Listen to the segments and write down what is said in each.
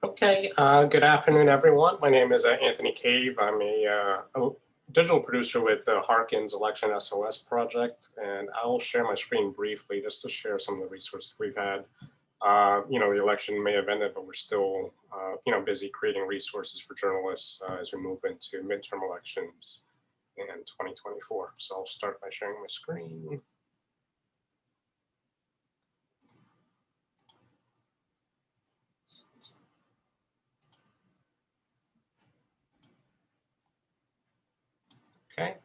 Okay, good afternoon, everyone. My name is Anthony Cave. I'm a digital producer with the Harkins Election SOS project, and I'll share my screen briefly just to share some of the resources we've had. The election may have ended, but we're still, busy creating resources for journalists as we move into midterm elections in 2024. So I'll start by sharing my screen. Okay.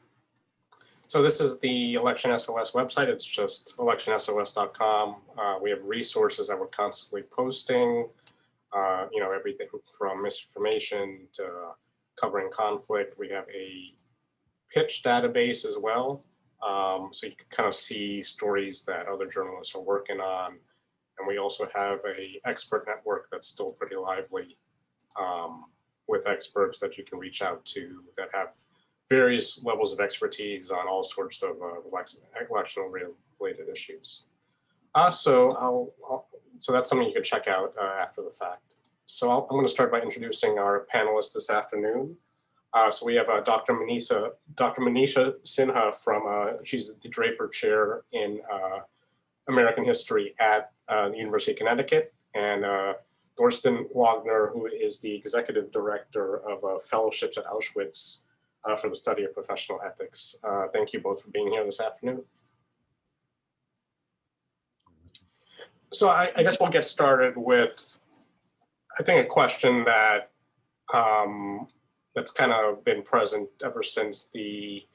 So this is the Election SOS website. It's just electionsos.com. We have resources that we're constantly posting, everything from misinformation to covering conflict. We have a pitch database as well. So you can kind of see stories that other journalists are working on. And we also have a expert network that's still pretty lively with experts that you can reach out to that have various levels of expertise on all sorts of election-related issues. So that's something you can check out after the fact. So I'm going to start by introducing our panelists this afternoon. So we have Dr. Manisha Sinha from, she's the Draper Chair in American History at the University of Connecticut, and Thorsten Wagner, who is the Executive Director of Fellowships at Auschwitz for the study of professional ethics. Thank you both for being here this afternoon. So I guess we'll get started with, I think, a question that that's kind of been present ever since the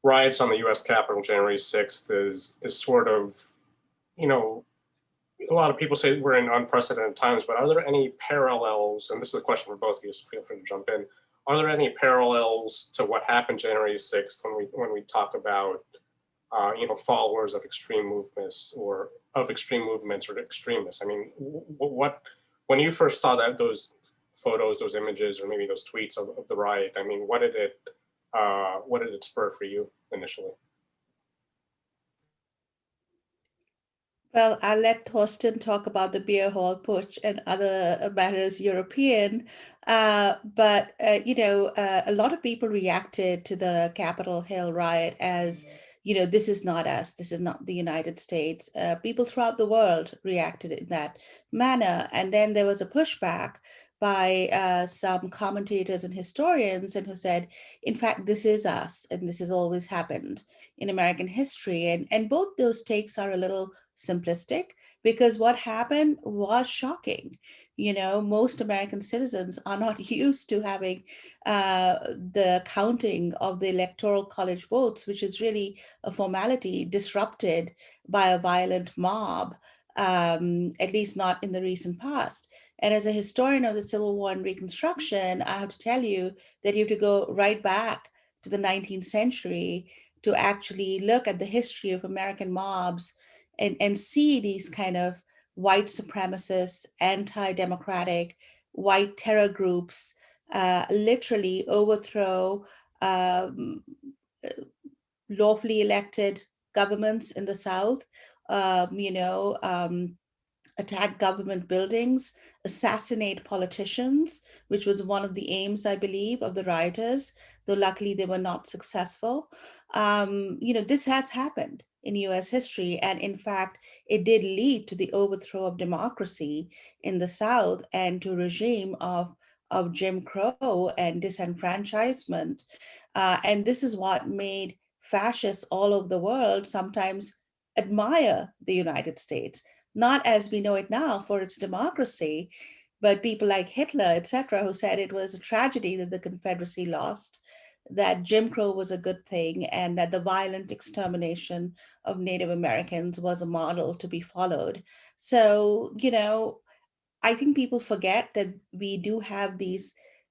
riots on the US Capitol January 6th is sort of, a lot of people say we're in unprecedented times, but are there any parallels, and this is a question for both of you, so feel free to jump in, are there any parallels to what happened January 6th when we talk about, followers of extreme movements or extremists? I mean, when you first saw those photos, those images, or maybe those tweets of the riot, I mean, what did it spur for you initially? Well, I'll let Thorsten talk about the beer hall putsch and other matters European. A lot of people reacted to the Capitol Hill riot as, this is not us, this is not the United States. People throughout the world reacted in that manner. And then there was a pushback by some commentators and historians and who said, in fact, this is us, and this has always happened in American history. And both those takes are a little simplistic because what happened was shocking. Most American citizens are not used to having the counting of the electoral college votes, which is really a formality, disrupted by a violent mob, at least not in the recent past. And as a historian of the Civil War and Reconstruction, I have to tell you that you have to go right back to the 19th century to actually look at the history of American mobs and see these kind of white supremacist, anti-democratic, white terror groups literally overthrow lawfully elected governments in the South, attack government buildings, assassinate politicians, which was one of the aims, I believe, of the rioters, though luckily they were not successful. This has happened in US history. And in fact, it did lead to the overthrow of democracy in the South and to a regime of Jim Crow and disenfranchisement. And this is what made fascists all over the world sometimes admire the United States, not as we know it now for its democracy, but people like Hitler, etc., who said it was a tragedy that the Confederacy lost, that Jim Crow was a good thing, and that the violent extermination of Native Americans was a model to be followed. So, I think people forget that we do have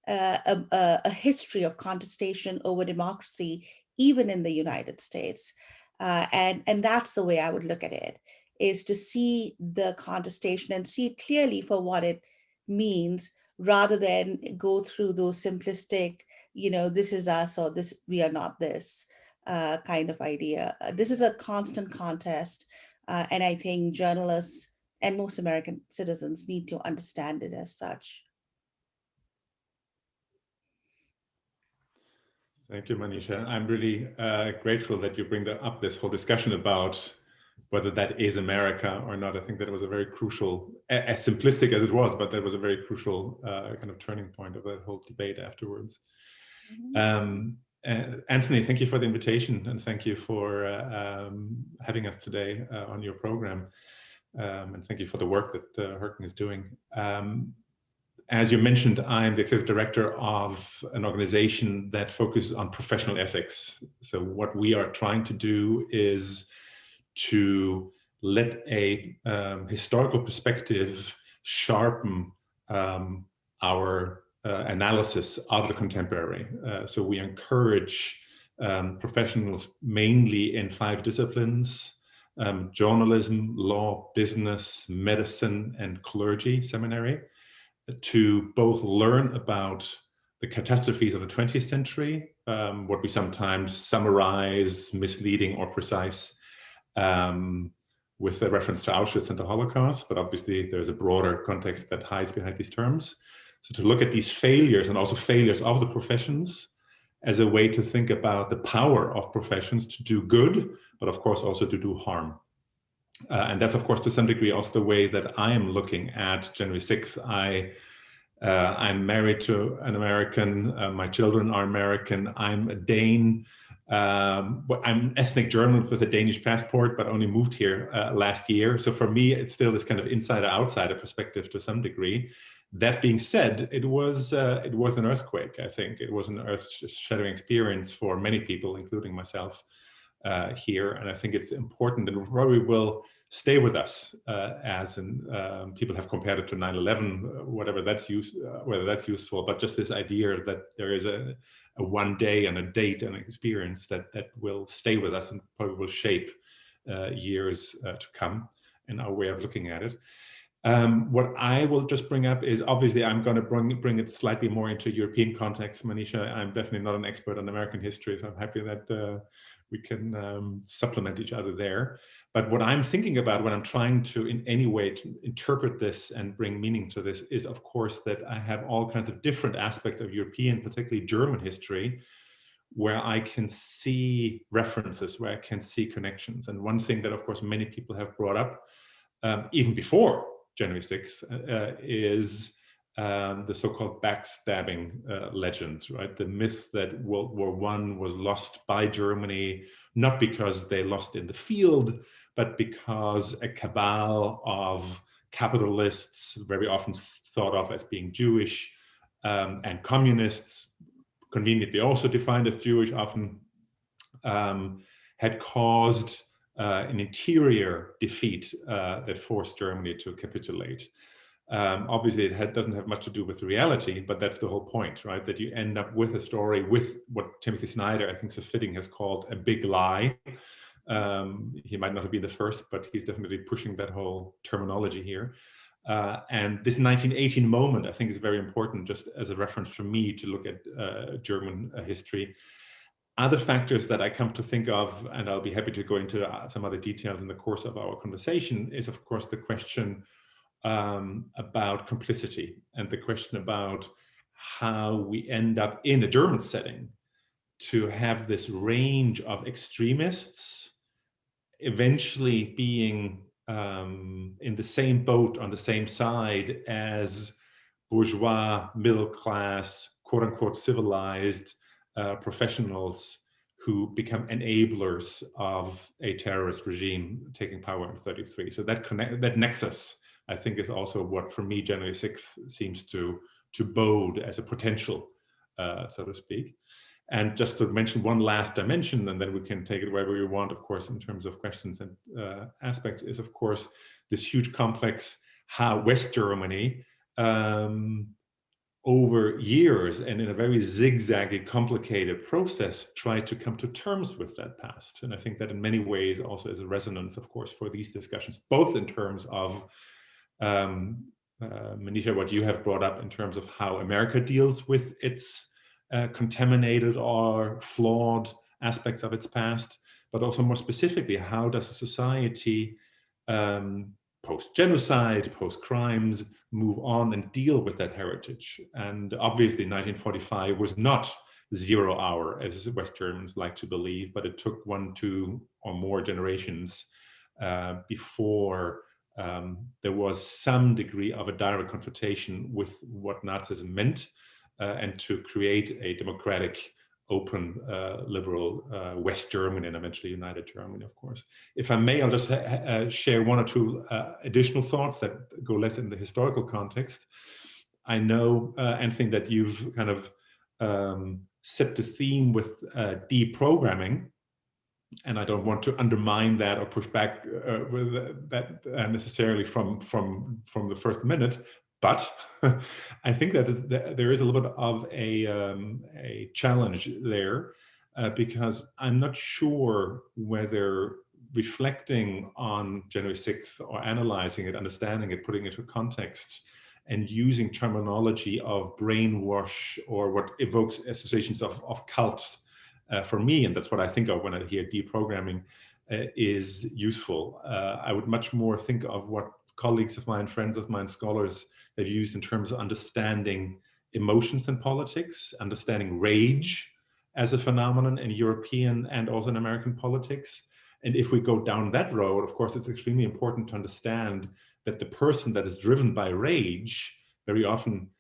a history of contestation over democracy, even in the United States. And that's the way I would look at it, is to see the contestation and see it clearly for what it means, rather than go through those simplistic, this is us or this, we are not this kind of idea. This is a constant contest. And I think journalists and most American citizens need to understand it as such. Thank you, Manisha. I'm really grateful that you bring up this whole discussion about whether that is America or not. I think that was a very crucial, as simplistic as it was, but that was a very crucial kind of turning point of that whole debate afterwards. Anthony, thank you for the invitation, and thank you for having us today on your program. And thank you for the work that Herken is doing. As you mentioned, I'm the Executive Director of an organization that focuses on professional ethics. So what we are trying to do is to let a historical perspective sharpen our analysis of the contemporary. So we encourage professionals mainly in 5 disciplines: journalism, law, business, medicine, and clergy seminary, to both learn about the catastrophes of the 20th century, what we sometimes summarize, misleading or precise, with a reference to Auschwitz and the Holocaust, but obviously there's a broader context that hides behind these terms. So to look at these failures and also failures of the professions as a way to think about the power of professions to do good, but of course also to do harm. And that's, of course, to some degree also the way that I am looking at January 6th. I'm married to an American. My children are American. I'm a Dane. I'm ethnic German with a Danish passport, but only moved here last year. So for me, it's still this kind of insider-outsider perspective to some degree. That being said, it was an earthquake. I think it was an earth-shattering experience for many people, including myself. Here, and I think it's important and probably will stay with us as in people have compared it to 9/11, whatever that's whether that's useful, but just this idea that there is a one day and a date and an experience that will stay with us and probably will shape years to come in our way of looking at it. What I will just bring up is, obviously I'm going to bring it slightly more into European context, Manisha. I'm definitely not an expert on American history, so I'm happy that we can supplement each other there. But what I'm thinking about when I'm trying to in any way to interpret this and bring meaning to this is, of course, that I have all kinds of different aspects of European, particularly German history, where I can see references, where I can see connections. And one thing that, of course, many people have brought up, even before January 6th, is the so-called backstabbing legend, right? The myth that World War I was lost by Germany, not because they lost in the field, but because a cabal of capitalists, very often thought of as being Jewish, and communists, conveniently also defined as Jewish often, had caused an interior defeat that forced Germany to capitulate. Obviously, it doesn't have much to do with reality, but that's the whole point, right? That you end up with a story with what Timothy Snyder, I think so fitting, has called a big lie. He might not have been the first, but he's definitely pushing that whole terminology here. And this 1918 moment, I think, is very important, just as a reference for me to look at German history. Other factors that I come to think of, and I'll be happy to go into some other details in the course of our conversation, is, of course, the question about complicity and the question about how we end up in a German setting to have this range of extremists eventually being in the same boat on the same side as bourgeois, middle class, quote unquote civilized professionals who become enablers of a terrorist regime taking power in 1933. So that nexus, I think, is also what, for me, January 6th seems to bode as a potential, so to speak. And just to mention one last dimension, and then we can take it wherever we want, of course, in terms of questions and aspects, is, of course, this huge complex how West Germany, over years and in a very zigzaggy, complicated process, tried to come to terms with that past. And I think that in many ways also is a resonance, of course, for these discussions, both in terms of Manisha, what you have brought up in terms of how America deals with its contaminated or flawed aspects of its past, but also more specifically, how does a society post-genocide, post-crimes, move on and deal with that heritage? And obviously 1945 was not 0 hour, as West Germans like to believe, but it took 1, 2, or more generations before there was some degree of a direct confrontation with what Nazism meant, and to create a democratic, open, liberal West Germany, and eventually united Germany, of course. If I may, I'll just share 1 or 2 additional thoughts that go less in the historical context. I know, Anthony, that you've kind of set the theme with deprogramming, and I don't want to undermine that or push back with that necessarily from the first minute. But I think that there is a little bit of a challenge there, because I'm not sure whether reflecting on January 6th or analyzing it, understanding it, putting it into context, and using terminology of brainwash or what evokes associations of cults, for me, and that's what I think of when I hear deprogramming, is useful. I would much more think of what colleagues of mine, friends of mine, scholars have used in terms of understanding emotions in politics, understanding rage as a phenomenon in European and also in American politics. And if we go down that road, of course, it's extremely important to understand that the person that is driven by rage very often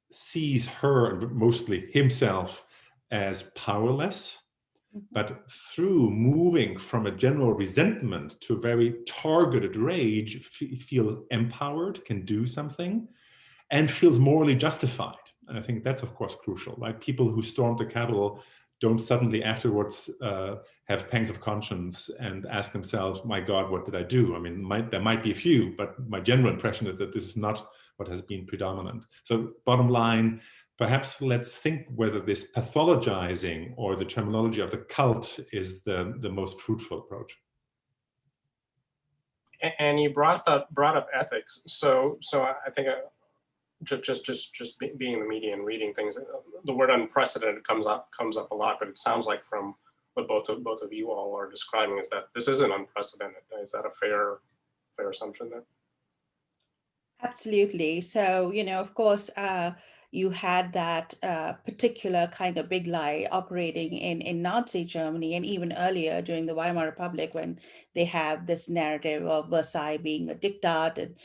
sees her, and mostly himself, as powerless, but through moving from a general resentment to very targeted rage, feels empowered, can do something, and feels morally justified. And I think that's, of course, crucial. Like people who stormed the Capitol don't suddenly afterwards have pangs of conscience and ask themselves, my God, what did I do? I mean, there might be a few, but my general impression is that this is not what has been predominant. So bottom line, perhaps let's think whether this pathologizing or the terminology of the cult is the most fruitful approach. And you brought up ethics. So I think just being in the media and reading things, the word unprecedented comes up a lot. But it sounds like from what both of you all are describing is that this isn't unprecedented. Is that a fair assumption then? Absolutely. So, of course, you had that particular kind of big lie operating in Nazi Germany, and even earlier during the Weimar Republic, when they have this narrative of Versailles being a diktat, and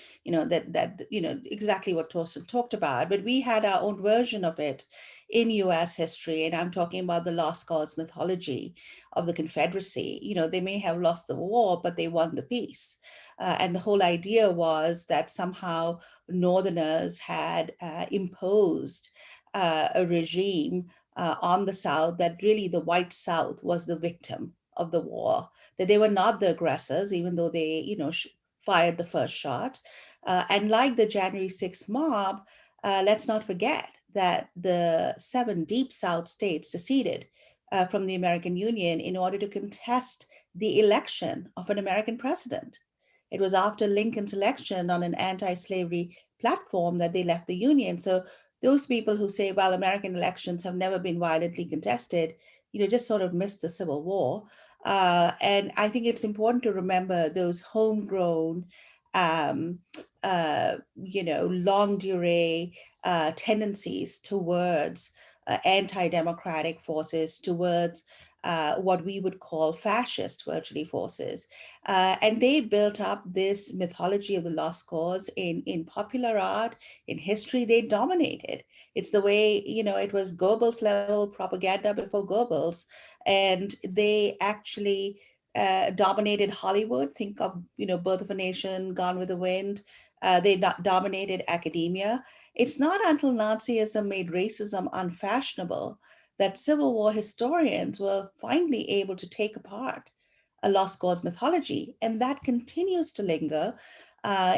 that exactly what Thorsten talked about. But we had our own version of it in U.S. history, and I'm talking about the lost cause mythology of the Confederacy. They may have lost the war, but they won the peace. And the whole idea was that somehow Northerners had imposed a regime on the South, that really the white South was the victim of the war, that they were not the aggressors, even though they, fired the first shot. And like the January 6th mob, let's not forget that the 7 Deep South states seceded from the American Union in order to contest the election of an American president. It was after Lincoln's election on an anti-slavery platform that they left the Union. So those people who say, well, American elections have never been violently contested, just sort of missed the Civil War. And I think it's important to remember those homegrown, longue durée tendencies towards anti-democratic forces, towards what we would call fascist, virtually, forces. And they built up this mythology of the lost cause in popular art, in history. They dominated. It's the way, it was Goebbels level propaganda before Goebbels. And they actually dominated Hollywood. Think of, Birth of a Nation, Gone with the Wind. They dominated academia. It's not until Nazism made racism unfashionable that Civil War historians were finally able to take apart a lost cause mythology. And that continues to linger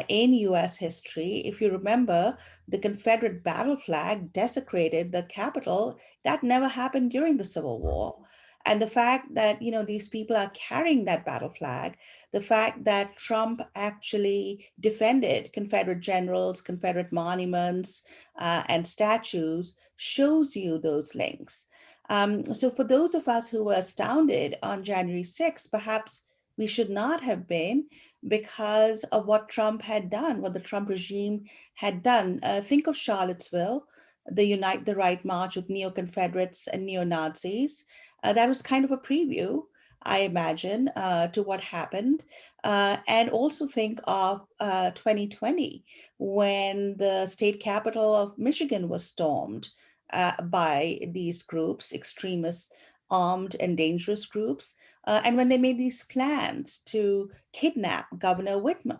in US history. If you remember, the Confederate battle flag desecrated the Capitol. That never happened during the Civil War. And the fact that, these people are carrying that battle flag, the fact that Trump actually defended Confederate generals, Confederate monuments, and statues shows you those links. So for those of us who were astounded on January 6th, perhaps we should not have been, because of what Trump had done, what the Trump regime had done. Think of Charlottesville. the Unite the Right March with neo-Confederates and neo-Nazis. That was kind of a preview, I imagine, to what happened. And also think of 2020, when the state capital of Michigan was stormed by these groups, extremist, armed and dangerous groups, and when they made these plans to kidnap Governor Whitmer.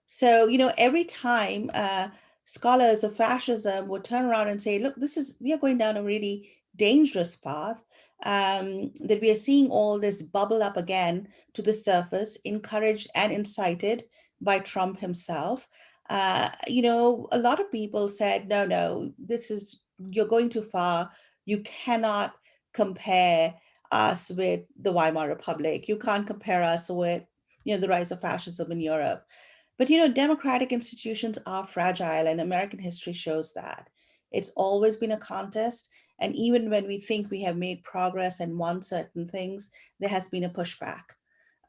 So, every time scholars of fascism would turn around and say, look, we are going down a really dangerous path, that we are seeing all this bubble up again to the surface, encouraged and incited by Trump himself. A lot of people said, no, you're going too far. You cannot compare us with the Weimar Republic. You can't compare us with, the rise of fascism in Europe. But democratic institutions are fragile, and American history shows that. It's always been a contest, and even when we think we have made progress and won certain things, there has been a pushback,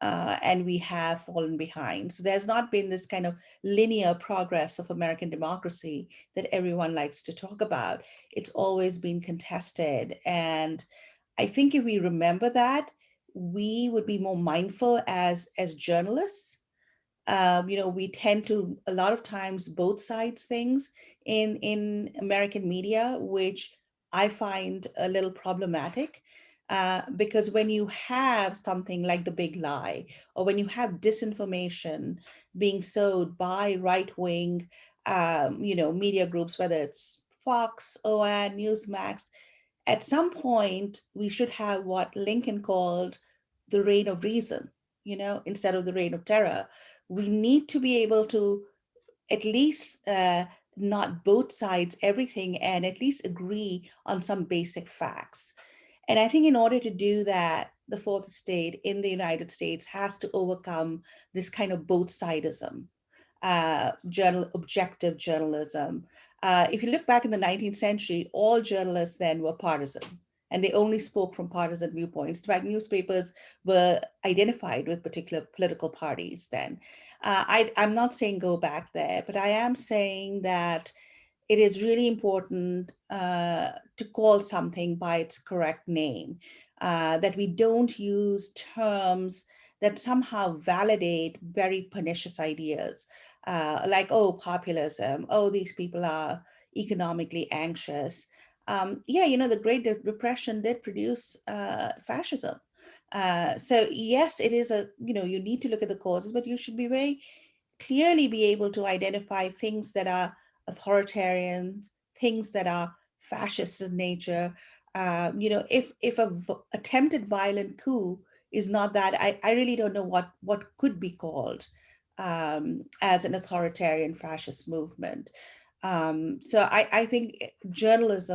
and we have fallen behind. So there's not been this kind of linear progress of American democracy that everyone likes to talk about. It's always been contested, and I think if we remember that, we would be more mindful as journalists. We tend to a lot of times both sides things in American media, which I find a little problematic, because when you have something like the big lie, or when you have disinformation being sowed by right-wing, media groups, whether it's Fox, OAN, Newsmax, at some point we should have what Lincoln called the reign of reason, instead of the reign of terror. We need to be able to at least not both sides everything, and at least agree on some basic facts. And I think in order to do that, the fourth estate in the United States has to overcome this kind of both sidism, objective journalism. If you look back in the 19th century, all journalists then were partisan, and they only spoke from partisan viewpoints. In fact, newspapers were identified with particular political parties then. I'm not saying go back there, but I am saying that it is really important to call something by its correct name, that we don't use terms that somehow validate very pernicious ideas, like, oh, populism, oh, these people are economically anxious. The Great Depression did produce fascism. So yes, it is you need to look at the causes, but you should be very clearly be able to identify things that are authoritarian, things that are fascist in nature. If attempted violent coup is not that, I really don't know what could be called as an authoritarian fascist movement. So I think journalists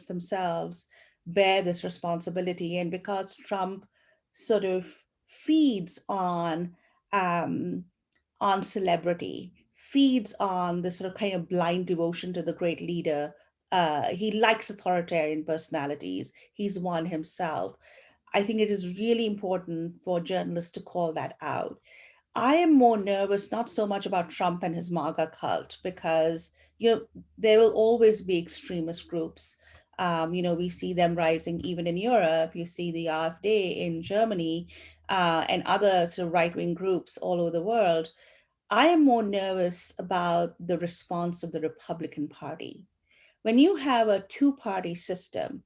themselves bear this responsibility, and because Trump sort of feeds on celebrity, feeds on this sort of kind of blind devotion to the great leader. He likes authoritarian personalities. He's one himself. I think it is really important for journalists to call that out. I am more nervous, not so much about Trump and his MAGA cult, because there will always be extremist groups. We see them rising even in Europe. You see the AfD in Germany, and other sort of right-wing groups all over the world. I am more nervous about the response of the Republican Party. When you have a two-party system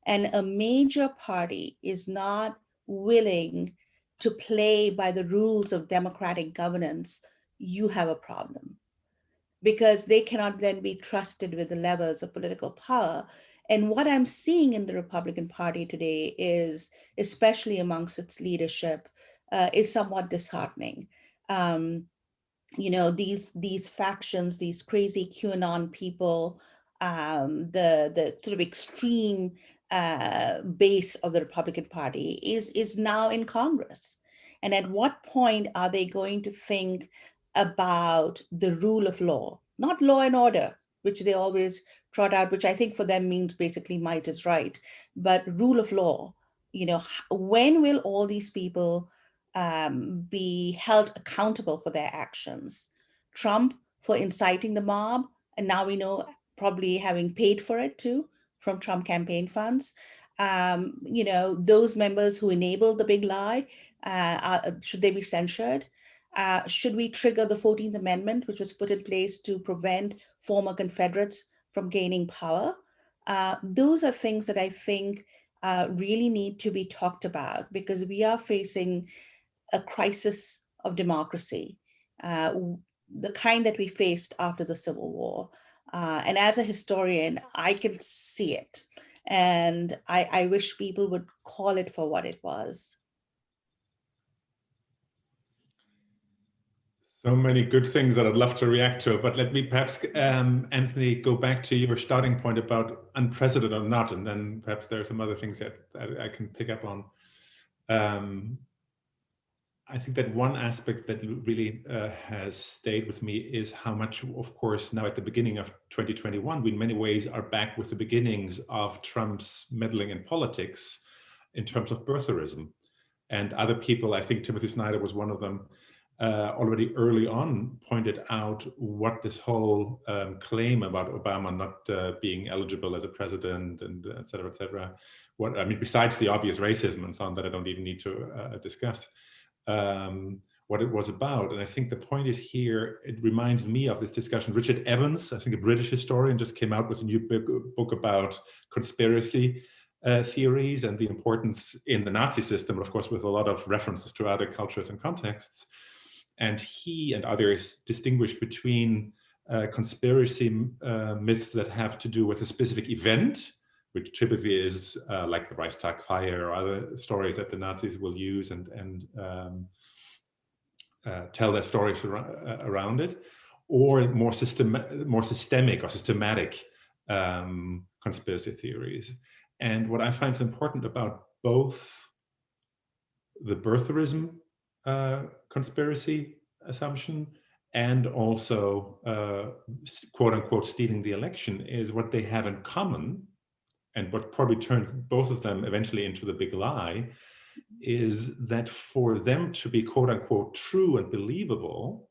and a major party is not willing to play by the rules of democratic governance, you have a problem, because they cannot then be trusted with the levels of political power. And what I'm seeing in the Republican Party today is, especially amongst its leadership, is somewhat disheartening. These factions, these crazy QAnon people, the sort of extreme base of the Republican Party is now in Congress. And at what point are they going to think about the rule of law, not law and order, which they always trot out, which I think for them means basically might is right, but rule of law. When will all these people be held accountable for their actions? Trump for inciting the mob, and now we know probably having paid for it too from Trump campaign funds. Those members who enabled the big lie, should they be censured? Should we trigger the 14th Amendment, which was put in place to prevent former Confederates from gaining power? Those are things that I think really need to be talked about, because we are facing a crisis of democracy, the kind that we faced after the Civil War. And as a historian, I can see it. And I wish people would call it for what it was. So many good things that I'd love to react to, but let me perhaps, Anthony, go back to your starting point about unprecedented or not, and then perhaps there are some other things that I can pick up on. I think that one aspect that really has stayed with me is how much, of course, now at the beginning of 2021, we in many ways are back with the beginnings of Trump's meddling in politics in terms of birtherism. And other people, I think Timothy Snyder was one of them, already early on pointed out what this whole claim about Obama not being eligible as a president and et cetera, what, I mean, besides the obvious racism and so on that I don't even need to discuss, what it was about. And I think the point is here, it reminds me of this discussion. Richard Evans, I think a British historian, just came out with a new book about conspiracy theories and the importance in the Nazi system, of course, with a lot of references to other cultures and contexts. And he and others distinguish between conspiracy myths that have to do with a specific event, which typically is like the Reichstag fire or other stories that the Nazis will use and tell their stories around it, or more systemic or systematic conspiracy theories. And what I find so important about both the birtherism conspiracy assumption and also quote unquote stealing the election is what they have in common, and what probably turns both of them eventually into the big lie, is that for them to be quote unquote true and believable,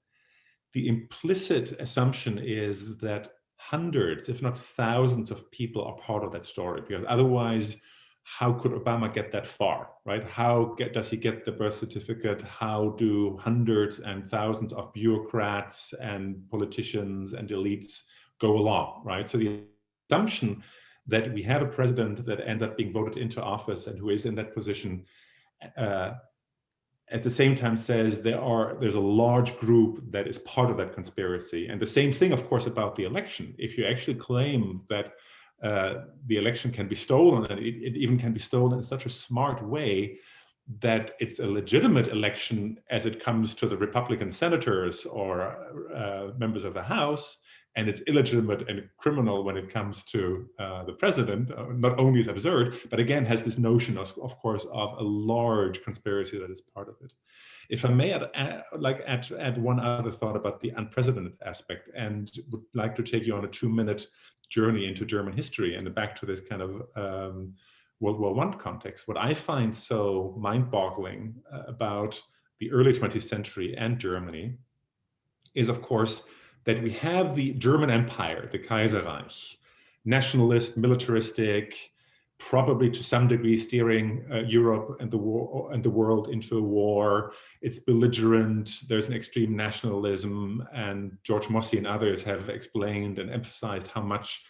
the implicit assumption is that hundreds, if not thousands of people are part of that story, because otherwise, how could Obama get that far, right? How does he get the birth certificate? How do hundreds and thousands of bureaucrats and politicians and elites go along, right? So the assumption that we have a president that ends up being voted into office and who is in that position at the same time says there's a large group that is part of that conspiracy. And the same thing, of course, about the election. If you actually claim that the election can be stolen, and it even can be stolen in such a smart way that it's a legitimate election as it comes to the Republican senators or members of the House, and it's illegitimate and criminal when it comes to the president, not only is absurd, but again has this notion, of course, of a large conspiracy that is part of it. If I may add one other thought about the unprecedented aspect, and would like to take you on a 2-minute journey into German history and back to this kind of World War I context. What I find so mind-boggling about the early 20th century and Germany is, of course, that we have the German Empire, the Kaiserreich, nationalist, militaristic, probably to some degree steering Europe and the world into a war. It's belligerent, there's an extreme nationalism, and George Mossy and others have explained and emphasized how much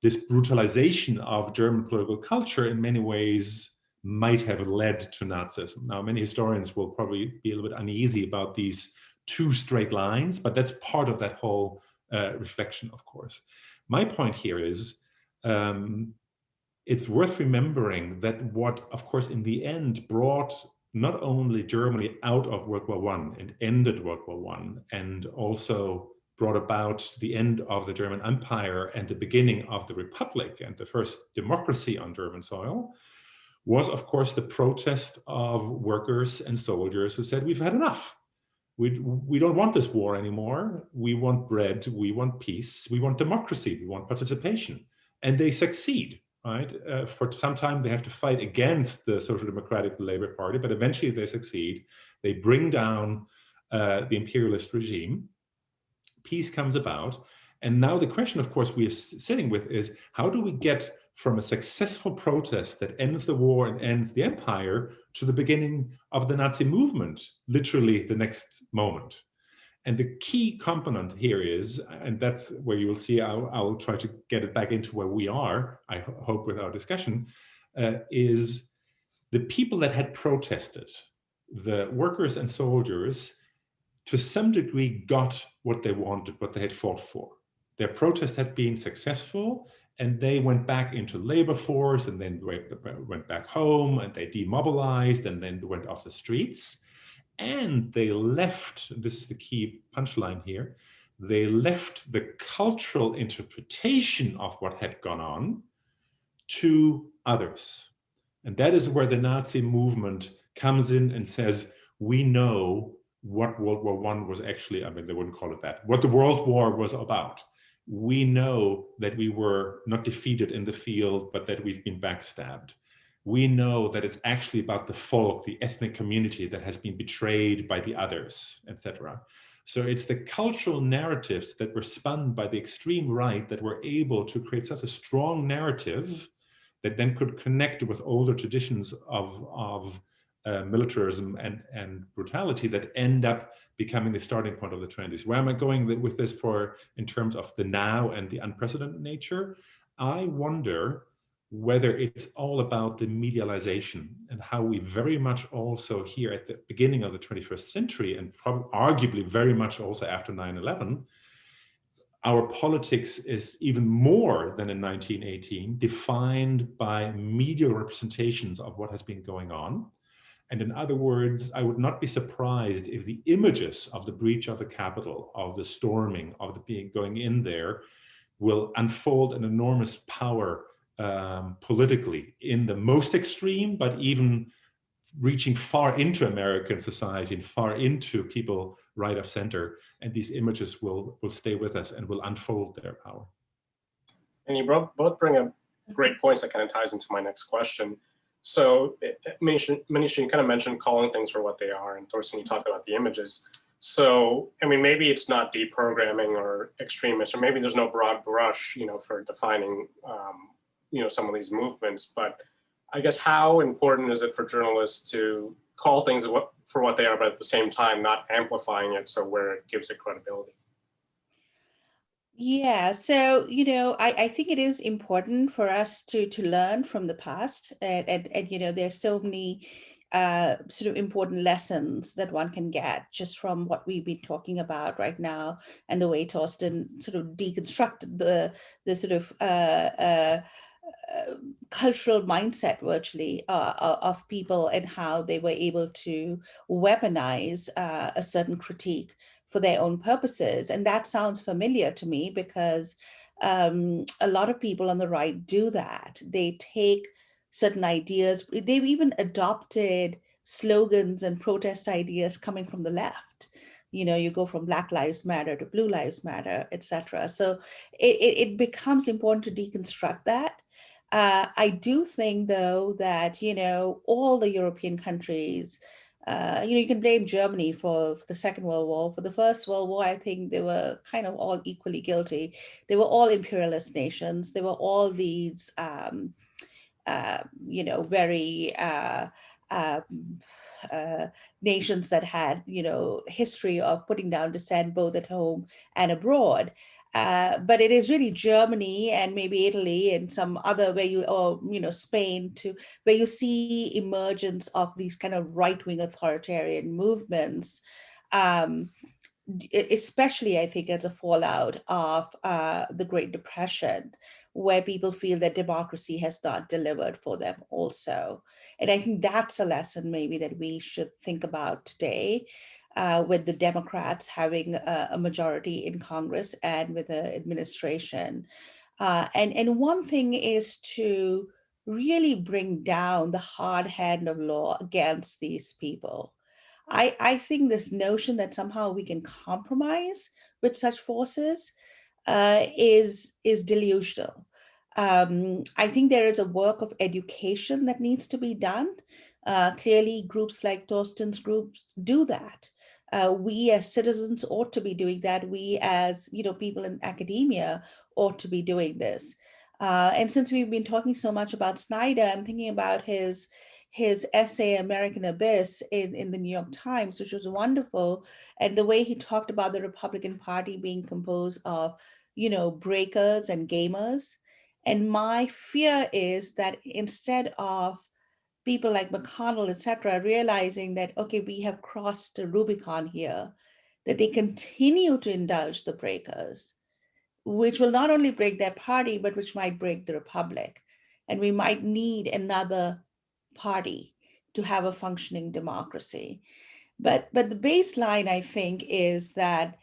this brutalization of German political culture in many ways might have led to Nazism. Now, many historians will probably be a little bit uneasy about these two straight lines, but that's part of that whole reflection, of course. My point here is, it's worth remembering that what, of course, in the end brought not only Germany out of World War I and ended World War I, and also brought about the end of the German Empire and the beginning of the Republic and the first democracy on German soil, was, of course, the protest of workers and soldiers who said, we've had enough. We don't want this war anymore. We want bread, we want peace, we want democracy, we want participation. And they succeed. Right? For some time, they have to fight against the Social Democratic Labour Party, but eventually they succeed. They bring down the imperialist regime. Peace comes about. And now the question, of course, we are sitting with is, how do we get from a successful protest that ends the war and ends the empire to the beginning of the Nazi movement, literally the next moment? And the key component here is, and that's where you will see, I'll try to get it back into where we are, I hope, with our discussion, is the people that had protested, the workers and soldiers, to some degree got what they wanted, what they had fought for. Their protest had been successful, and they went back into labor force, and then went back home, and they demobilized, and then went off the streets. And they left, this is the key punchline here, they left the cultural interpretation of what had gone on to others. And that is where the Nazi movement comes in and says, we know what World War I was actually, I mean, they wouldn't call it that, what the World War was about. We know that we were not defeated in the field, but that we've been backstabbed. We know that it's actually about the folk, the ethnic community that has been betrayed by the others, etc. So it's the cultural narratives that were spun by the extreme right that were able to create such a strong narrative that then could connect with older traditions of militarism and brutality that end up becoming the starting point of the 20s. Where am I going with this in terms of the now and the unprecedented nature? I wonder whether it's all about the medialization and how we very much also here at the beginning of the 21st century, and arguably very much also after 9/11, our politics is even more than in 1918 defined by media representations of what has been going on. And in other words, I would not be surprised if the images of the breach of the Capitol, of the storming, of the going in there, will unfold an enormous power politically in the most extreme, but even reaching far into American society and far into people right of center. And these images will stay with us and will unfold their power. And you both bring up great points that kind of ties into my next question. So Manisha, you kind of mentioned calling things for what they are, and Thorsten, you talked about the images. So, I mean, maybe it's not deprogramming or extremist, or maybe there's no broad brush, for defining, some of these movements, but I guess how important is it for journalists to call things for what they are, but at the same time, not amplifying it so where it gives it credibility? Yeah, so I think it is important for us to learn from the past, and there's so many sort of important lessons that one can get just from what we've been talking about right now, and the way Thorsten sort of deconstructed the sort of cultural mindset virtually of people, and how they were able to weaponize a certain critique for their own purposes. And that sounds familiar to me because a lot of people on the right do that. They take certain ideas, they've even adopted slogans and protest ideas coming from the left. You go from Black Lives Matter to Blue Lives Matter, etc. So it becomes important to deconstruct that. I do think, though, that, all the European countries, you can blame Germany for the Second World War. For the First World War, I think they were kind of all equally guilty. They were all imperialist nations. They were all these, very nations that had, history of putting down dissent both at home and abroad. But it is really Germany and maybe Italy and some other Spain where you see emergence of these kind of right-wing authoritarian movements, especially I think as a fallout of the Great Depression, where people feel that democracy has not delivered for them also. And I think that's a lesson maybe that we should think about today, with the Democrats having a majority in Congress and with the administration. And one thing is to really bring down the hard hand of law against these people. I think this notion that somehow we can compromise with such forces is delusional. I think there is a work of education that needs to be done. Clearly, groups like Thorsten's groups do that. We as citizens ought to be doing that. We as, people in academia ought to be doing this. And since we've been talking so much about Snyder, I'm thinking about his essay, American Abyss, in the New York Times, which was wonderful. And the way he talked about the Republican Party being composed of, breakers and gamers. And my fear is that instead of people like McConnell, et cetera, realizing that, okay, we have crossed the Rubicon here, that they continue to indulge the breakers, which will not only break their party, but which might break the republic. And we might need another party to have a functioning democracy. But the baseline, I think, is that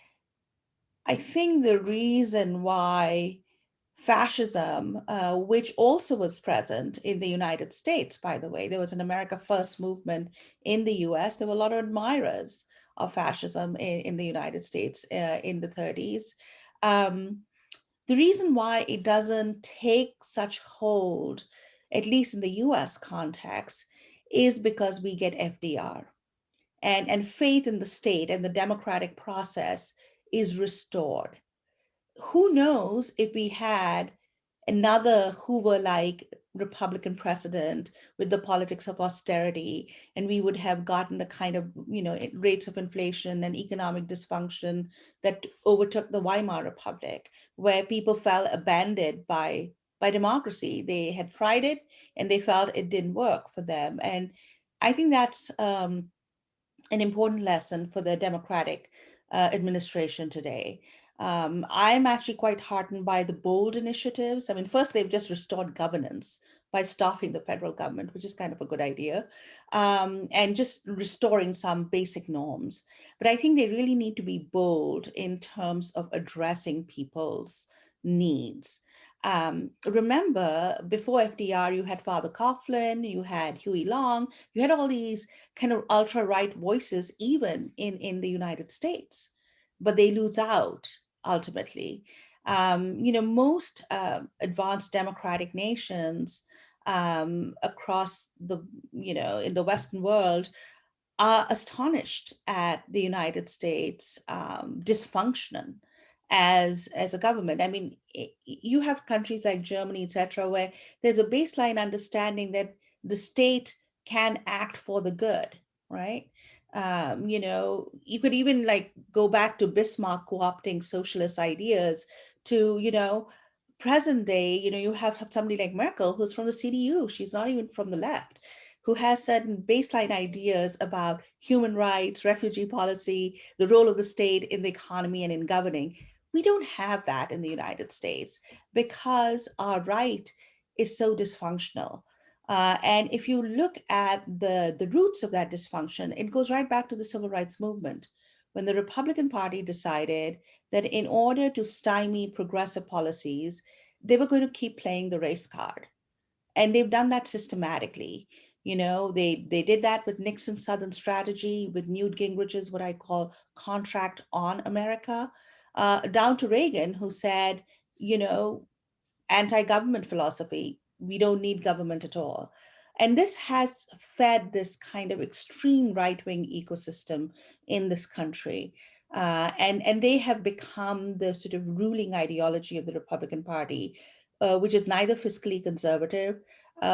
I think the reason why fascism, which also was present in the United States, by the way, there was an America First movement in the US. There were a lot of admirers of fascism in the United States in the 30s. The reason why it doesn't take such hold, at least in the US context, is because we get FDR, and faith in the state and the democratic process is restored. Who knows if we had another Hoover-like Republican president with the politics of austerity, and we would have gotten the kind of rates of inflation and economic dysfunction that overtook the Weimar Republic, where people felt abandoned by democracy. They had tried it and they felt it didn't work for them. And I think that's an important lesson for the Democratic administration today. I'm actually quite heartened by the bold initiatives. I mean, first, they've just restored governance by staffing the federal government, which is kind of a good idea, and just restoring some basic norms. But I think they really need to be bold in terms of addressing people's needs. Remember, before FDR, you had Father Coughlin, you had Huey Long, you had all these kind of ultra-right voices, even in the United States, but they lose out ultimately. Most advanced democratic nations across the, in the Western world are astonished at the United States dysfunction as a government. I mean, you have countries like Germany, et cetera, where there's a baseline understanding that the state can act for the good, right? You could even like go back to Bismarck co-opting socialist ideas to, present day, you have somebody like Merkel who's from the CDU. She's not even from the left, who has certain baseline ideas about human rights, refugee policy, the role of the state in the economy and in governing. We don't have that in the United States because our right is so dysfunctional. And if you look at the roots of that dysfunction, it goes right back to the civil rights movement, when the Republican Party decided that in order to stymie progressive policies, they were going to keep playing the race card. And they've done that systematically. They did that with Nixon's Southern strategy, with Newt Gingrich's what I call contract on America, down to Reagan, who said, anti-government philosophy. We don't need government at all. And this has fed this kind of extreme right-wing ecosystem in this country. And they have become the sort of ruling ideology of the Republican Party, which is neither fiscally conservative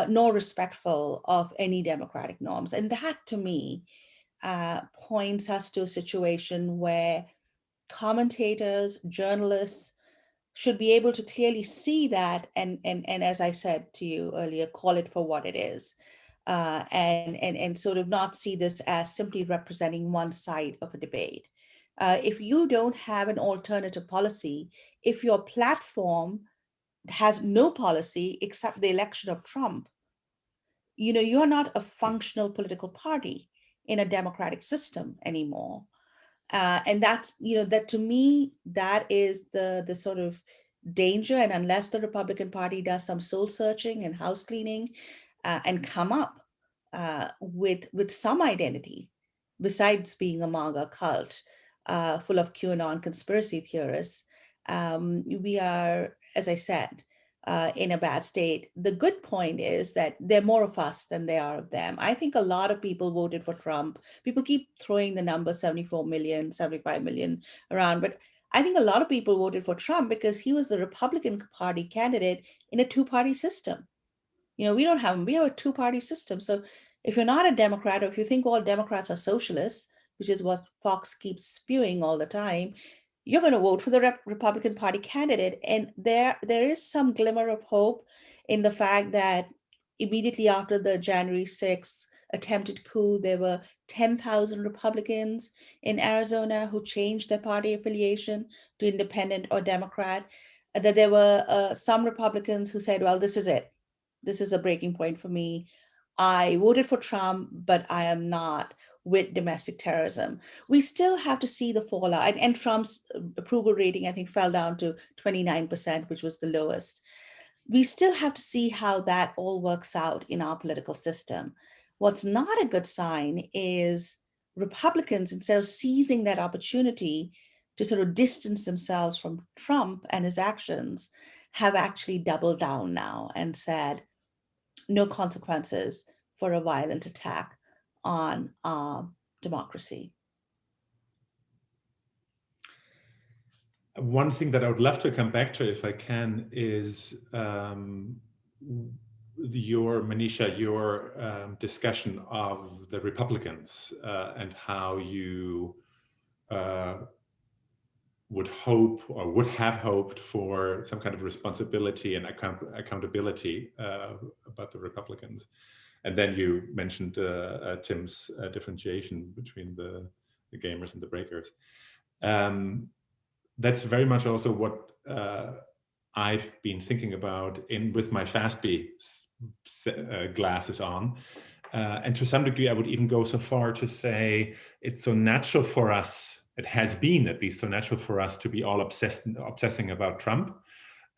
nor respectful of any democratic norms. And that, to me, points us to a situation where commentators, journalists, should be able to clearly see that and as I said to you earlier, call it for what it is, and sort of not see this as simply representing one side of a debate. If you don't have an alternative policy, if your platform has no policy except the election of Trump, you're not a functional political party in a democratic system anymore. And that's, that to me, that is the sort of danger. And unless the Republican Party does some soul searching and house cleaning and come up with some identity, besides being a MAGA cult full of QAnon conspiracy theorists, we are, as I said, in a bad state. The good point is that there are more of us than there are of them. I think a lot of people voted for Trump. People keep throwing the number 74 million, 75 million around, but I think a lot of people voted for Trump because he was the Republican Party candidate in a two-party system. You know, we have a two-party system. So if you're not a Democrat, or if you think all Democrats are socialists, which is what Fox keeps spewing all the time, you're going to vote for the Republican Party candidate. And there is some glimmer of hope in the fact that immediately after the January 6th attempted coup, there were 10,000 Republicans in Arizona who changed their party affiliation to independent or Democrat. That there were some Republicans who said, well, this is it. This is a breaking point for me. I voted for Trump, but I am not with domestic terrorism. We still have to see the fallout. And Trump's approval rating, I think, fell down to 29%, which was the lowest. We still have to see how that all works out in our political system. What's not a good sign is Republicans, instead of seizing that opportunity to sort of distance themselves from Trump and his actions, have actually doubled down now and said, no consequences for a violent attack on democracy. One thing that I would love to come back to, if I can, is Manisha, your discussion of the Republicans and how you would hope or would have hoped for some kind of responsibility and accountability about the Republicans. And then you mentioned Tim's differentiation between the gamers and the breakers. That's very much also what I've been thinking about with my FASPE glasses on. And to some degree, I would even go so far to say it's so natural for us, it has been at least so natural for us to be all obsessing about Trump.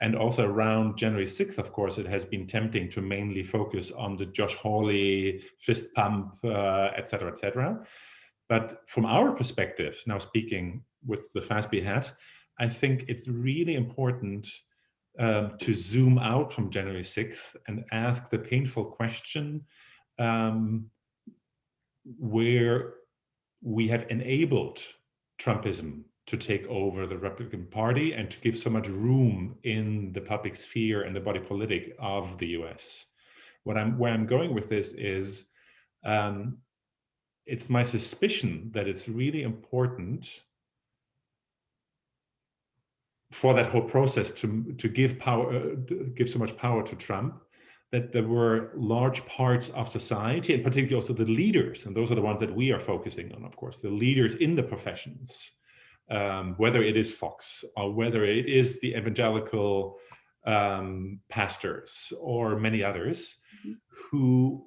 And also around January 6th, of course, it has been tempting to mainly focus on the Josh Hawley fist pump, et cetera, et cetera. But from our perspective, now speaking with the FASPE hat, I think it's really important to zoom out from January 6th and ask the painful question where we have enabled Trumpism to take over the Republican Party and to give so much room in the public sphere and the body politic of the US. Where I'm going with this is it's my suspicion that it's really important for that whole process to give so much power to Trump, that there were large parts of society, and particularly also the leaders, and those are the ones that we are focusing on, of course, the leaders in the professions, whether it is Fox or whether it is the evangelical pastors or many others, who,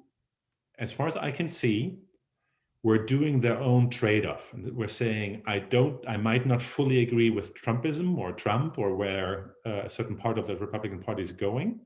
as far as I can see, were doing their own trade-off. And we're saying, I might not fully agree with Trumpism or Trump or where a certain part of the Republican Party is going,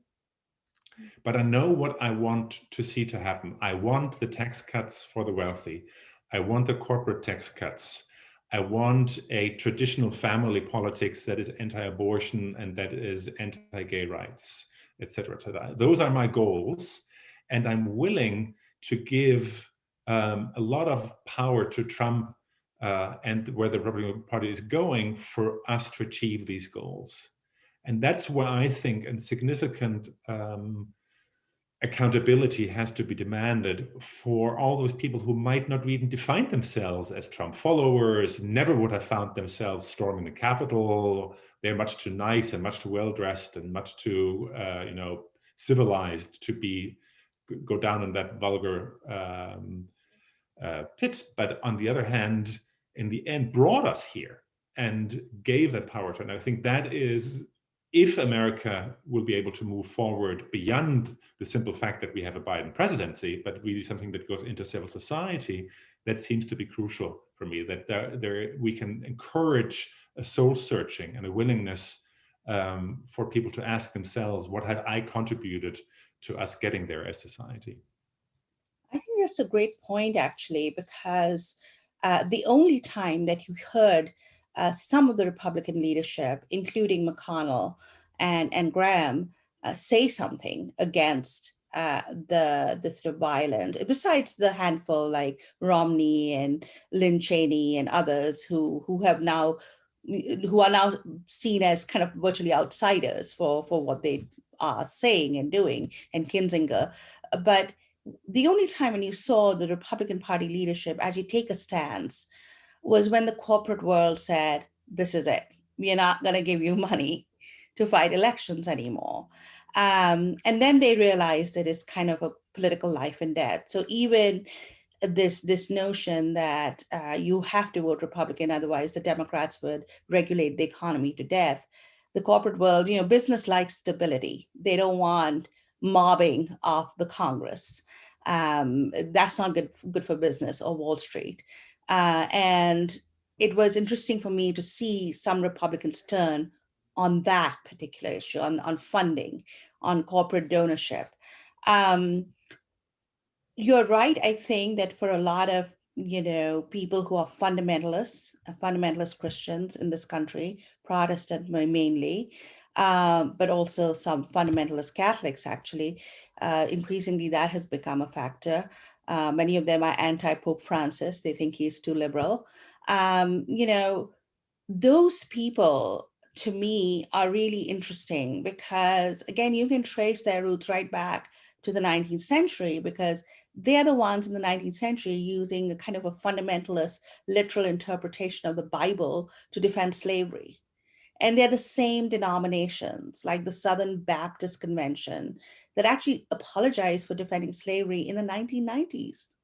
but I know what I want to see to happen. I want the tax cuts for the wealthy. I want the corporate tax cuts. I want a traditional family politics that is anti-abortion and that is anti-gay rights, et cetera, et cetera. Those are my goals. And I'm willing to give a lot of power to Trump and where the Republican Party is going for us to achieve these goals. And that's where I think a significant accountability has to be demanded for all those people who might not even define themselves as Trump followers, never would have found themselves storming the Capitol. They're much too nice and much too well-dressed and much too civilized to go down in that vulgar pit. But on the other hand, in the end, brought us here and gave that power to. And I think that is, if America will be able to move forward beyond the simple fact that we have a Biden presidency, but really something that goes into civil society, that seems to be crucial for me, that we can encourage a soul searching and a willingness for people to ask themselves, what have I contributed to us getting there as society? I think that's a great point, actually, because the only time that you heard some of the Republican leadership, including McConnell and Graham, say something against the sort of violent, besides the handful like Romney and Lynn Cheney and others who are now seen as kind of virtually outsiders for what they are saying and doing, and Kinzinger. But the only time when you saw the Republican Party leadership actually take a stance was when the corporate world said, this is it. We are not going to give you money to fight elections anymore. And then they realized that it's kind of a political life and death. So even this notion that you have to vote Republican, otherwise the Democrats would regulate the economy to death. The corporate world, business likes stability. They don't want mobbing of the Congress. That's not good for business or Wall Street. And it was interesting for me to see some Republicans turn on that particular issue, on funding, on corporate donorship. You're right. I think that for a lot of, people who are fundamentalist Christians in this country, Protestant mainly, but also some fundamentalist Catholics, actually, increasingly that has become a factor. Many of them are anti-Pope Francis. They think he's too liberal. Those people, to me, are really interesting because, again, you can trace their roots right back to the 19th century, because they're the ones in the 19th century using a kind of a fundamentalist literal interpretation of the Bible to defend slavery. And they're the same denominations, like the Southern Baptist Convention, that actually apologized for defending slavery in the 1990s.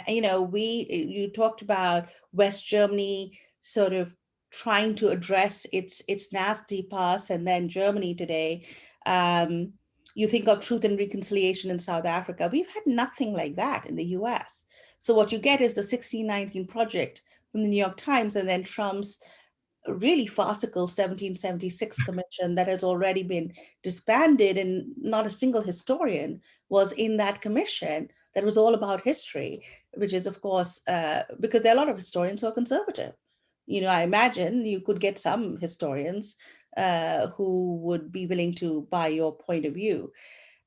You talked about West Germany sort of trying to address its nasty past, and then Germany today. You think of Truth and Reconciliation in South Africa. We've had nothing like that in the US. So what you get is the 1619 Project from the New York Times, and then Trump's really farcical 1776 commission that has already been disbanded, and not a single historian was in that commission that was all about history, which is, of course, because there are a lot of historians who are conservative. I imagine you could get some historians who would be willing to buy your point of view.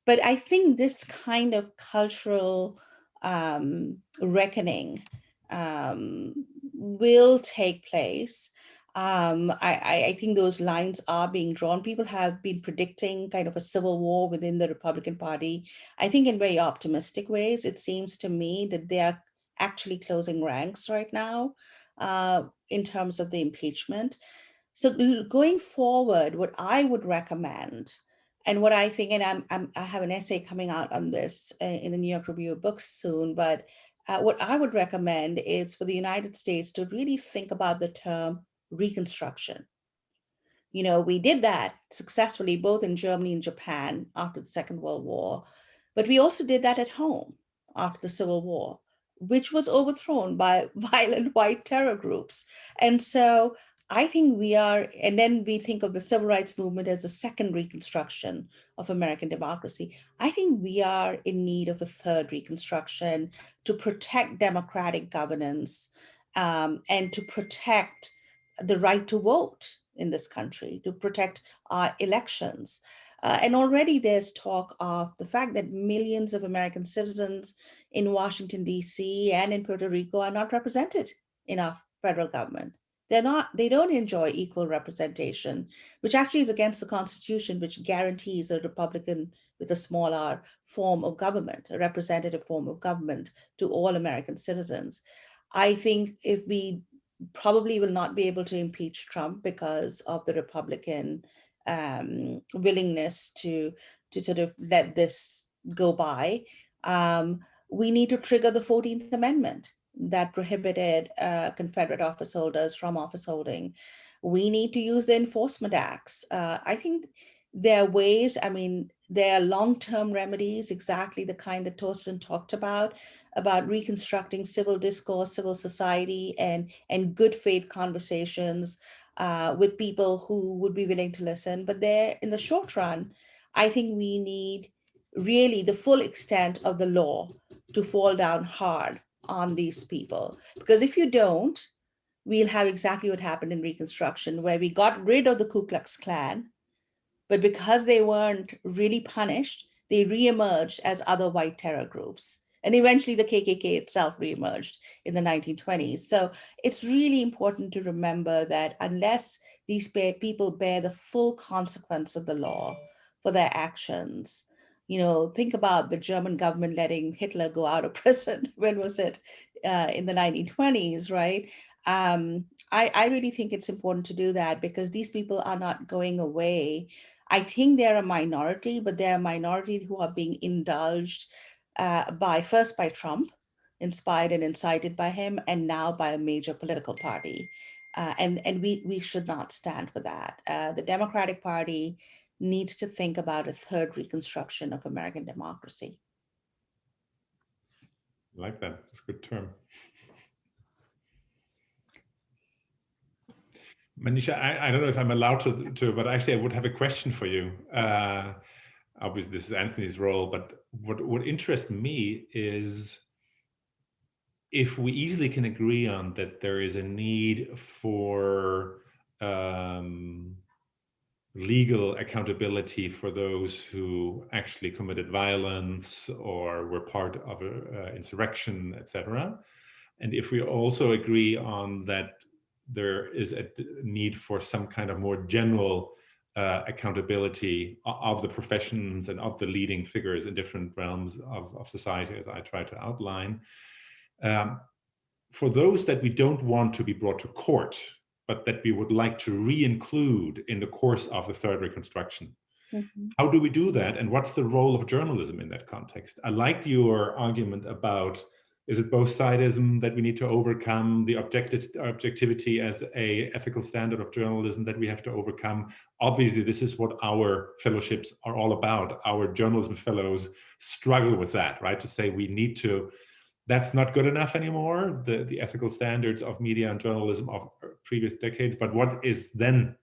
But I think this kind of cultural reckoning will take place. I think those lines are being drawn. People have been predicting kind of a civil war within the Republican Party, I think in very optimistic ways. It seems to me that they are actually closing ranks right now in terms of the impeachment. So going forward, what I would recommend, and what I think, and I have an essay coming out on this in the New York Review of Books soon, but what I would recommend is for the United States to really think about the term Reconstruction. We did that successfully both in Germany and Japan after the Second World War, but we also did that at home after the Civil War, which was overthrown by violent white terror groups. And so I think and then we think of the civil rights movement as the second reconstruction of American democracy. I think we are in need of a third reconstruction to protect democratic governance and to protect the right to vote in this country, to protect our elections. And already there's talk of the fact that millions of American citizens in Washington, D.C. and in Puerto Rico are not represented in our federal government. They don't enjoy equal representation, which actually is against the Constitution, which guarantees a Republican with a small r form of government, a representative form of government to all American citizens. I think if we probably will not be able to impeach Trump because of the Republican willingness to sort of let this go by. We need to trigger the 14th Amendment that prohibited Confederate office holders from office holding. We need to use the enforcement acts. I think there are ways, there are long-term remedies, exactly the kind that Thorsten talked about reconstructing civil discourse, civil society, and good faith conversations with people who would be willing to listen. But there, in the short run, I think we need really the full extent of the law to fall down hard on these people. Because if you don't, we'll have exactly what happened in Reconstruction, where we got rid of the Ku Klux Klan, But because they weren't really punished, they reemerged as other white terror groups. And eventually the KKK itself reemerged in the 1920s. So it's really important to remember that unless these people bear the full consequence of the law for their actions, think about the German government letting Hitler go out of prison. When was it? In the 1920s, right? I really think it's important to do that because these people are not going away. I think they're a minority, but they're a minority who are being indulged first by Trump, inspired and incited by him, and now by a major political party. And we should not stand for that. The Democratic Party needs to think about a third reconstruction of American democracy. I like that. It's a good term. Manisha, I don't know if I'm allowed to, but actually I would have a question for you. Obviously, this is Anthony's role, but what interests me is if we easily can agree on that there is a need for legal accountability for those who actually committed violence or were part of an insurrection, etc. And if we also agree on that there is a need for some kind of more general accountability of the professions and of the leading figures in different realms of society, as I try to outline. For those that we don't want to be brought to court, but that we would like to re-include in the course of the third reconstruction, how do we do that? And what's the role of journalism in that context? I liked your argument about, is it both-sidism that we need to overcome, the objectivity as a ethical standard of journalism that we have to overcome? Obviously, this is what our fellowships are all about. Our journalism fellows struggle with that, right? To say we need to, that's not good enough anymore, the ethical standards of media and journalism of previous decades, but what is then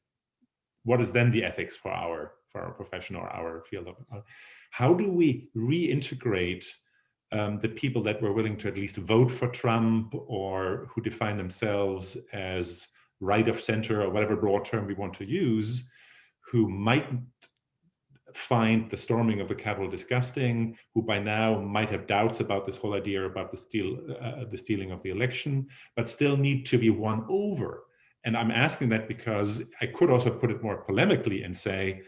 the ethics for our profession or our field of, how do we reintegrate the people that were willing to at least vote for Trump or who define themselves as right of center or whatever broad term we want to use, who might find the storming of the Capitol disgusting, who by now might have doubts about this whole idea about the stealing of the election, but still need to be won over. And I'm asking that because I could also put it more polemically and say,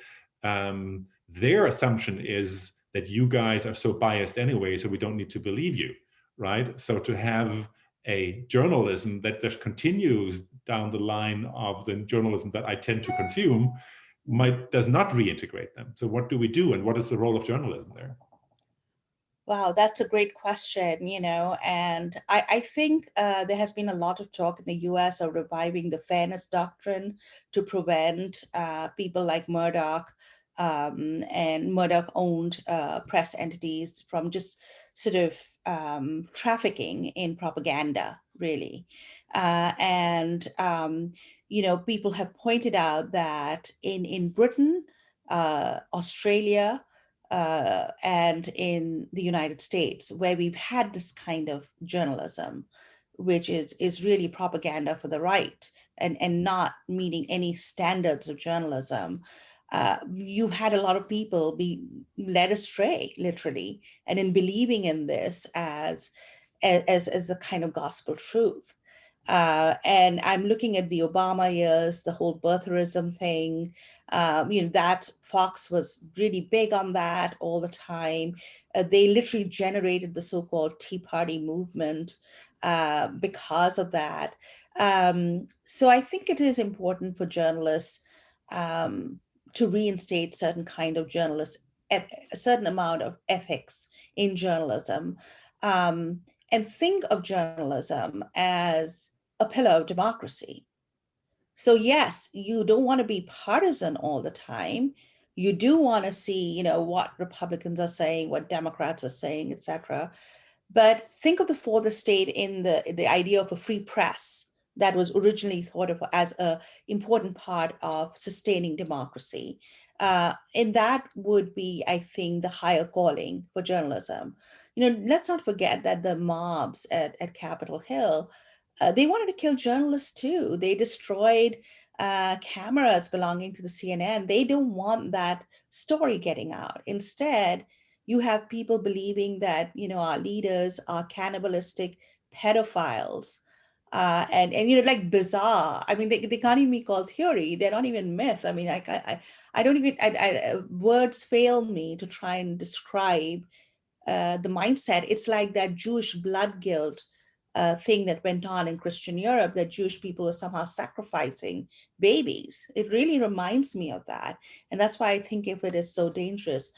their assumption is that you guys are so biased anyway, so we don't need to believe you, right? So to have a journalism that just continues down the line of the journalism that I tend to consume does not reintegrate them. So what do we do, and what is the role of journalism there? Wow, that's a great question, and I think there has been a lot of talk in the US of reviving the fairness doctrine to prevent people like Murdoch and Murdoch-owned press entities from just sort of trafficking in propaganda, really. People have pointed out that in Britain, Australia, and in the United States, where we've had this kind of journalism, which is really propaganda for the right and not meeting any standards of journalism, you had a lot of people be led astray, literally, and in believing in this as the kind of gospel truth. And I'm looking at the Obama years, the whole birtherism thing. That Fox was really big on that all the time. They literally generated the so-called Tea Party movement because of that. So I think it is important for journalists to reinstate certain kind of a certain amount of ethics in journalism, and think of journalism as a pillar of democracy. So yes, you don't want to be partisan all the time. You do want to see, what Republicans are saying, what Democrats are saying, etc. But think of the fourth estate in the idea of a free press that was originally thought of as an important part of sustaining democracy. And that would be, I think, the higher calling for journalism. Let's not forget that the mobs at Capitol Hill They wanted to kill journalists too. They destroyed cameras belonging to the CNN. They don't want that story getting out. Instead, you have people believing that, you know, our leaders are cannibalistic pedophiles. And you know, like bizarre. I mean, they can't even be called theory. They're not even myth. I mean, I don't even, words fail me to try and describe the mindset. It's like that Jewish blood guilt thing that went on in Christian Europe, that Jewish people were somehow sacrificing babies. It really reminds me of that. And that's why I think of it as so dangerous.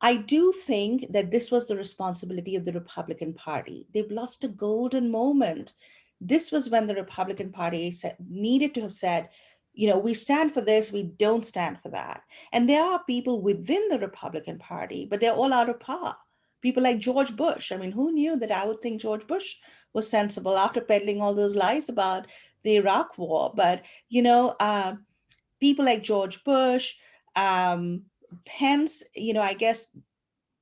I do think that this was the responsibility of the Republican Party. They've lost a golden moment. This was when the Republican Party needed to have said, you know, we stand for this, we don't stand for that. And there are people within the Republican Party, but they're all out of power. People like George Bush. I mean, who knew that I would think George Bush was sensible after peddling all those lies about the Iraq War? But, you know, people like George Bush, Pence, you know, I guess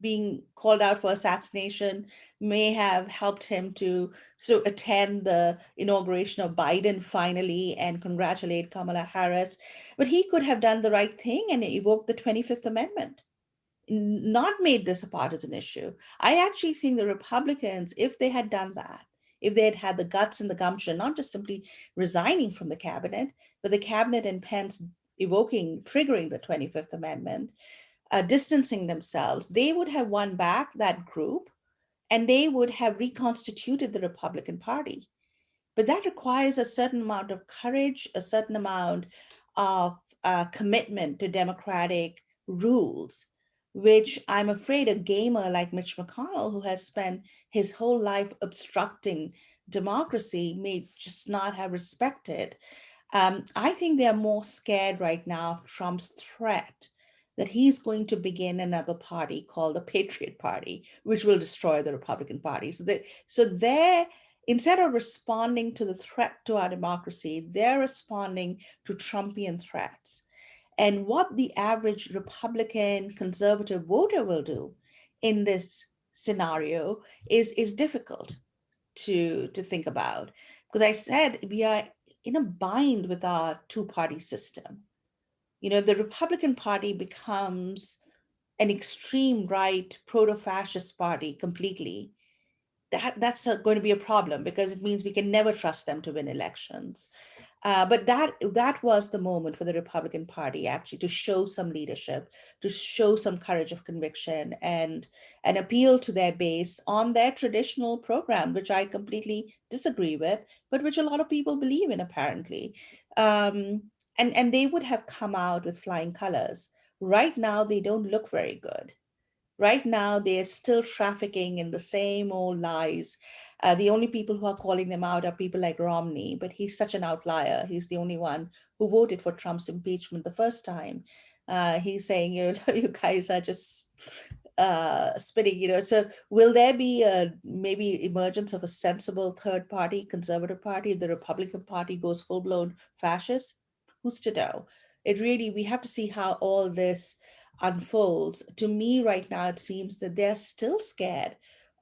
being called out for assassination may have helped him to sort of attend the inauguration of Biden finally and congratulate Kamala Harris. But he could have done the right thing and evoked the 25th Amendment, not made this a partisan issue. I actually think the Republicans, if they had done that, if they had had the guts and the gumption, not just simply resigning from the cabinet, but the cabinet and Pence triggering the 25th Amendment, distancing themselves, they would have won back that group and they would have reconstituted the Republican Party. But that requires a certain amount of courage, a certain amount of commitment to democratic rules, which I'm afraid a gamer like Mitch McConnell, who has spent his whole life obstructing democracy, may just not have respected. I think they're more scared right now of Trump's threat that he's going to begin another party called the Patriot Party, which will destroy the Republican Party. So they're, instead of responding to the threat to our democracy, they're responding to Trumpian threats. And what the average Republican conservative voter will do in this scenario is difficult to think about. Because I said we are in a bind with our two-party system. You know, the Republican Party becomes an extreme right proto-fascist party completely. That's going to be a problem because it means we can never trust them to win elections. But that was the moment for the Republican Party actually to show some leadership, to show some courage of conviction and appeal to their base on their traditional program, which I completely disagree with, but which a lot of people believe in apparently. And they would have come out with flying colors. Right now, they don't look very good. Right now, they're still trafficking in the same old lies. The only people who are calling them out are people like Romney, but he's such an outlier. He's the only one who voted for Trump's impeachment the first time. He's saying, you know, you guys are just spinning, you know. So will there be maybe emergence of a sensible third party, conservative party, if the Republican Party goes full-blown fascist? Who's to know? We have to see how all this unfolds. To me right now, it seems that they're still scared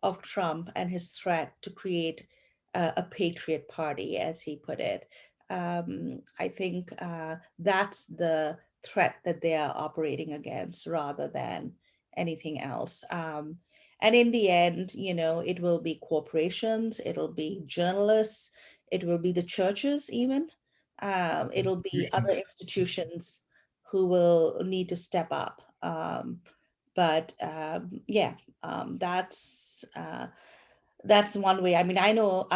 of Trump and his threat to create a patriot party, as he put it. I think that's the threat that they are operating against rather than anything else. And in the end, you know, it will be corporations, it'll be journalists, it will be the churches even. It'll be other institutions who will need to step up. That's one way. I mean, I know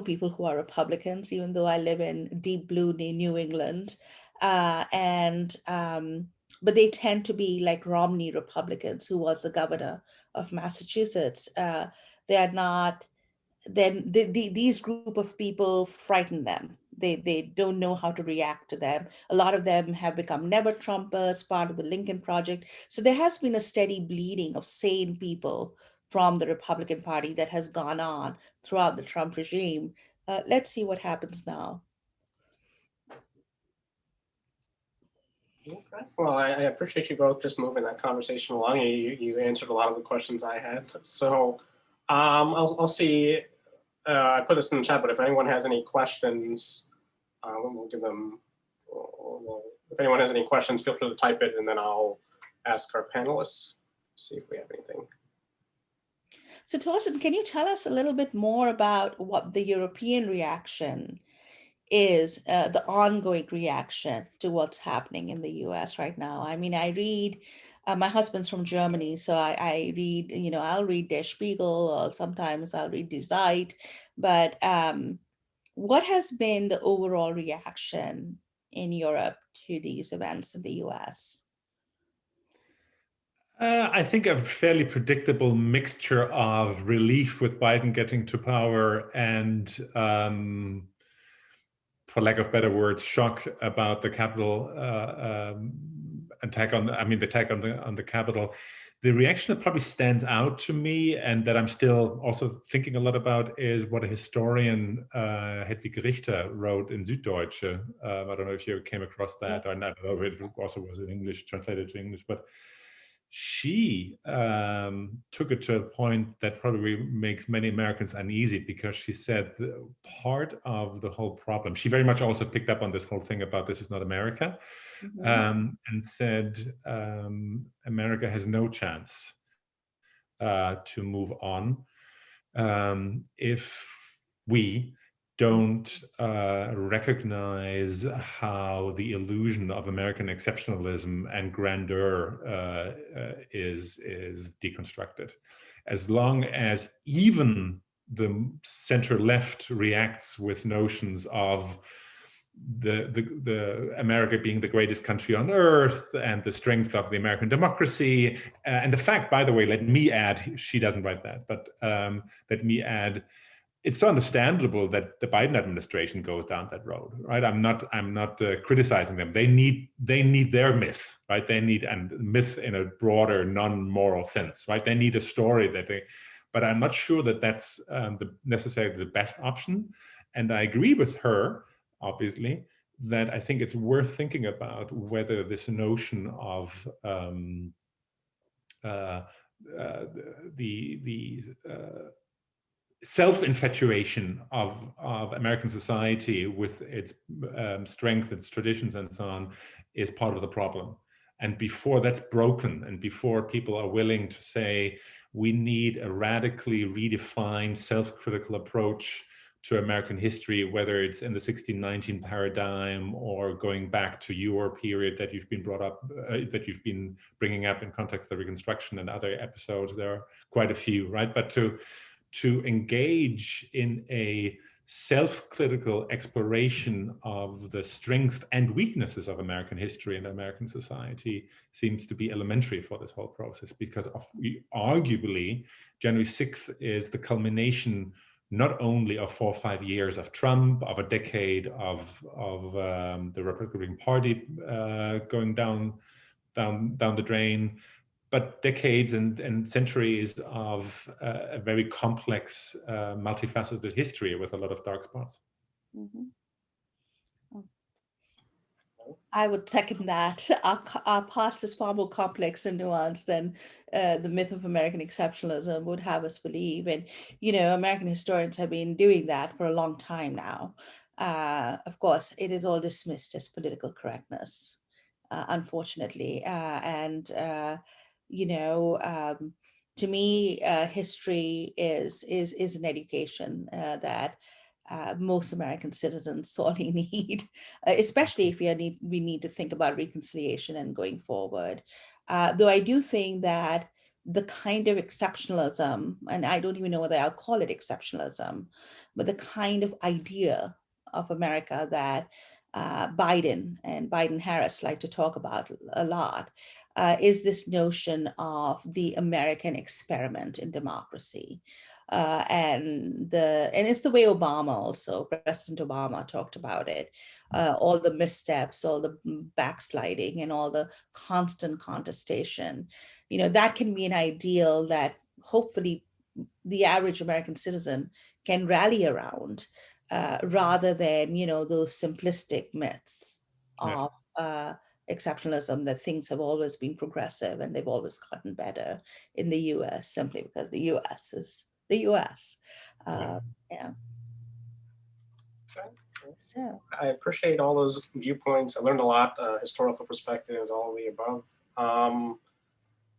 people who are Republicans, even though I live in deep blue New England, but they tend to be like Romney Republicans, who was the governor of Massachusetts. They are not. Then these group of people frighten them. They don't know how to react to them. A lot of them have become never Trumpers, part of the Lincoln Project. So there has been a steady bleeding of sane people from the Republican Party that has gone on throughout the Trump regime. Let's see what happens now. Okay. Well, I appreciate you both just moving that conversation along. You answered a lot of the questions I had. So I'll see I put this in the chat, but if anyone has any questions, we'll give them, if anyone has any questions, feel free to type it, and then I'll ask our panelists, see if we have anything. So Thorsten, can you tell us a little bit more about what the European reaction is, the ongoing reaction to what's happening in the US right now? I mean, I read, my husband's from Germany, so I read, you know, I'll read Der Spiegel, or sometimes I'll read Die Zeit, but what has been the overall reaction in Europe to these events in the US? I think a fairly predictable mixture of relief with Biden getting to power and, for lack of better words, shock about the Capitol attack on, the attack on the Capitol. The reaction that probably stands out to me, and that I'm still also thinking a lot about, is what a historian, Hedwig Richter, wrote in Süddeutsche. I don't know if you came across that, or not. I don't know if it also was in English, translated to English, but she took it to a point that probably makes many Americans uneasy, because she said part of the whole problem, she very much also picked up on this whole thing about this is not America, and said America has no chance to move on if we don't recognize how the illusion of American exceptionalism and grandeur is deconstructed. As long as even the center left reacts with notions of the America being the greatest country on earth and the strength of the American democracy, and the fact, by the way, let me add, she doesn't write that, but let me add, it's so understandable that the Biden administration goes down that road, right? I'm not criticizing them. They need their myth, right? They need, and myth in a broader, non-moral sense, right? They need a story that they, but I'm not sure that that's necessarily the best option. And I agree with her, obviously, that I think it's worth thinking about whether this notion of self-infatuation of American society with its strength, its traditions, and so on, is part of the problem. And before that's broken, and before people are willing to say, we need a radically redefined self-critical approach to American history, whether it's in the 1619 paradigm or going back to your period that you've been that you've been bringing up in context of Reconstruction and other episodes, there are quite a few, right? But to engage in a self-critical exploration of the strengths and weaknesses of American history and American society seems to be elementary for this whole process, because arguably January 6th is the culmination not only of 4 or 5 years of Trump, of a decade of the Republican Party going down the drain, but decades and centuries of a very complex, multifaceted history with a lot of dark spots. I would second that. Our past is far more complex and nuanced than the myth of American exceptionalism would have us believe. And, you know, American historians have been doing that for a long time now. Of course, it is all dismissed as political correctness, unfortunately. To me, history is an education that most American citizens sorely need, especially if we need to think about reconciliation and going forward. Though I do think that the kind of exceptionalism, and I don't even know whether I'll call it exceptionalism, but the kind of idea of America that Biden and Biden-Harris like to talk about a lot, is this notion of the American experiment in democracy. And it's the way President Obama talked about it, all the missteps, all the backsliding, and all the constant contestation. You know, that can be an ideal that hopefully the average American citizen can rally around, rather than, you know, those simplistic myths of exceptionalism, that things have always been progressive and they've always gotten better in the US simply because the US is the US. Yeah. So. I appreciate all those viewpoints. I learned a lot, historical perspectives, all of the above.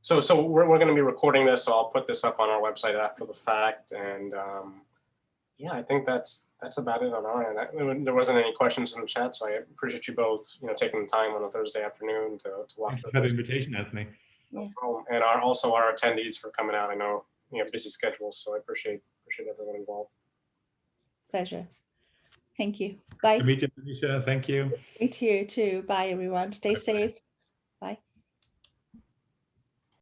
So we're going to be recording this, so I'll put this up on our website after the fact. And yeah, I think that's about it on our end. There wasn't any questions in the chat, so I appreciate you both, taking the time on a Thursday afternoon to walk Thank you through for the this. invitation, Anthony. Yeah. And also our attendees for coming out. I know you have busy schedules, so I appreciate everyone involved. Pleasure. Thank you. Bye. Good to meet you, Manisha. Thank you. Meet you too. Bye, everyone. Stay safe. Bye.